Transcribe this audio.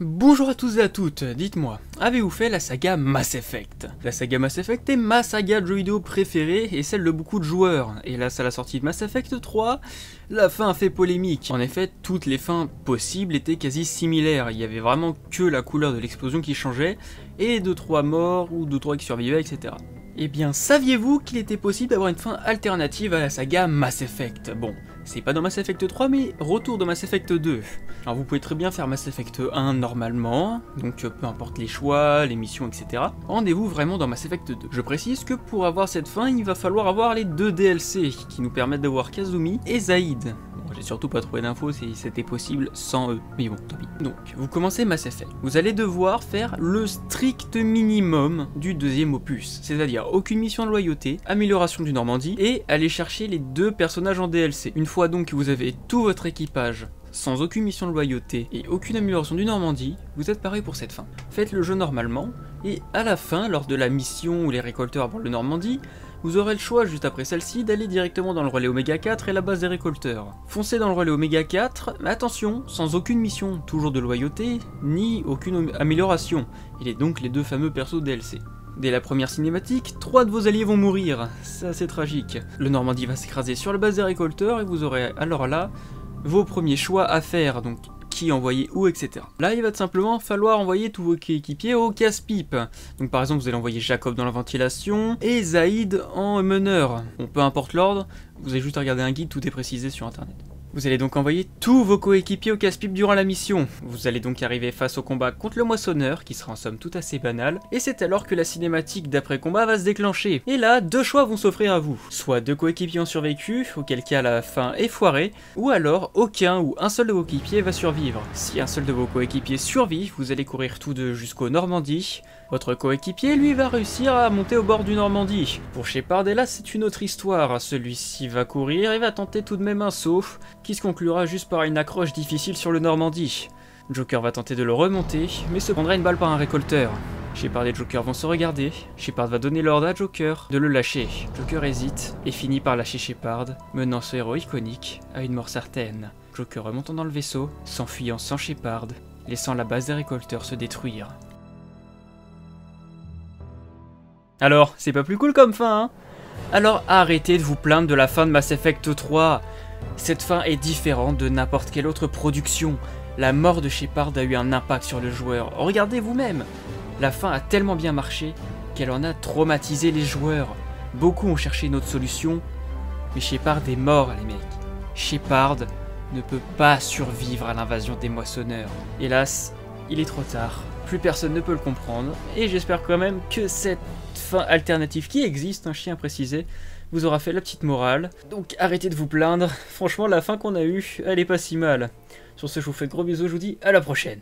Bonjour à tous et à toutes, dites-moi, avez-vous fait la saga Mass Effect? La saga Mass Effect est ma saga de jeux vidéo préférée et celle de beaucoup de joueurs, et là à la sortie de Mass Effect 3, la fin a fait polémique. En effet, toutes les fins possibles étaient quasi similaires, il y avait vraiment que la couleur de l'explosion qui changeait, et 2-3 morts ou 2-3 qui survivaient, etc. Eh bien, saviez-vous qu'il était possible d'avoir une fin alternative à la saga Mass Effect? Bon, c'est pas dans Mass Effect 3, mais retour de Mass Effect 2. Alors vous pouvez très bien faire Mass Effect 1 normalement, donc peu importe les choix, les missions, etc. Rendez-vous vraiment dans Mass Effect 2. Je précise que pour avoir cette fin, il va falloir avoir les deux DLC, qui nous permettent d'avoir Kazumi et Zaïd. Bon, j'ai surtout pas trouvé d'infos si c'était possible sans eux, mais bon, tant pis. Donc, vous commencez Mass Effect. Vous allez devoir faire le strict minimum du deuxième opus, c'est-à-dire aucune mission de loyauté, amélioration du Normandie, et aller chercher les deux personnages en DLC. Une fois donc que vous avez tout votre équipage, sans aucune mission de loyauté et aucune amélioration du Normandie, vous êtes paré pour cette fin. Faites le jeu normalement, et à la fin, lors de la mission où les récolteurs abordent le Normandie, vous aurez le choix juste après celle-ci d'aller directement dans le relais Oméga 4 et la base des récolteurs. Foncez dans le relais Oméga 4, mais attention, sans aucune mission, toujours de loyauté, ni aucune amélioration. Il est donc les deux fameux persos DLC. Dès la première cinématique, 3 de vos alliés vont mourir, c'est assez tragique. Le Normandie va s'écraser sur la base des récolteurs et vous aurez alors là vos premiers choix à faire, donc qui envoyer où, etc. Là, il va tout simplement falloir envoyer tous vos coéquipiers au casse-pipe. Donc par exemple, vous allez envoyer Jacob dans la ventilation et Zaïd en meneur. Bon, peu importe l'ordre, vous avez juste à regarder un guide, tout est précisé sur internet. Vous allez donc envoyer tous vos coéquipiers au casse-pipe durant la mission. Vous allez donc arriver face au combat contre le moissonneur, qui sera en somme tout assez banal, et c'est alors que la cinématique d'après-combat va se déclencher. Et là, deux choix vont s'offrir à vous. Soit deux coéquipiers ont survécu, auquel cas la fin est foirée, ou alors aucun ou un seul de vos coéquipiers va survivre. Si un seul de vos coéquipiers survit, vous allez courir tous deux jusqu'au Normandie. Votre coéquipier, lui, va réussir à monter au bord du Normandie. Pour Shepard, et là, c'est une autre histoire. Celui-ci va courir et va tenter tout de même un saut, qui se conclura juste par une accroche difficile sur le Normandie. Joker va tenter de le remonter, mais se prendra une balle par un récolteur. Shepard et Joker vont se regarder. Shepard va donner l'ordre à Joker de le lâcher. Joker hésite et finit par lâcher Shepard, menant ce héros iconique à une mort certaine. Joker remontant dans le vaisseau, s'enfuyant sans Shepard, laissant la base des récolteurs se détruire. Alors, c'est pas plus cool comme fin, hein? Alors arrêtez de vous plaindre de la fin de Mass Effect 3. Cette fin est différente de n'importe quelle autre production. La mort de Shepard a eu un impact sur le joueur. Regardez vous-même. La fin a tellement bien marché qu'elle en a traumatisé les joueurs. Beaucoup ont cherché une autre solution, mais Shepard est mort, les mecs. Shepard ne peut pas survivre à l'invasion des moissonneurs. Hélas, il est trop tard. Plus personne ne peut le comprendre, et j'espère quand même que cette fin alternative qui existe, un chien précisé, vous aura fait la petite morale. Donc arrêtez de vous plaindre, franchement la fin qu'on a eue, elle est pas si mal. Sur ce, je vous fais de gros bisous, je vous dis à la prochaine.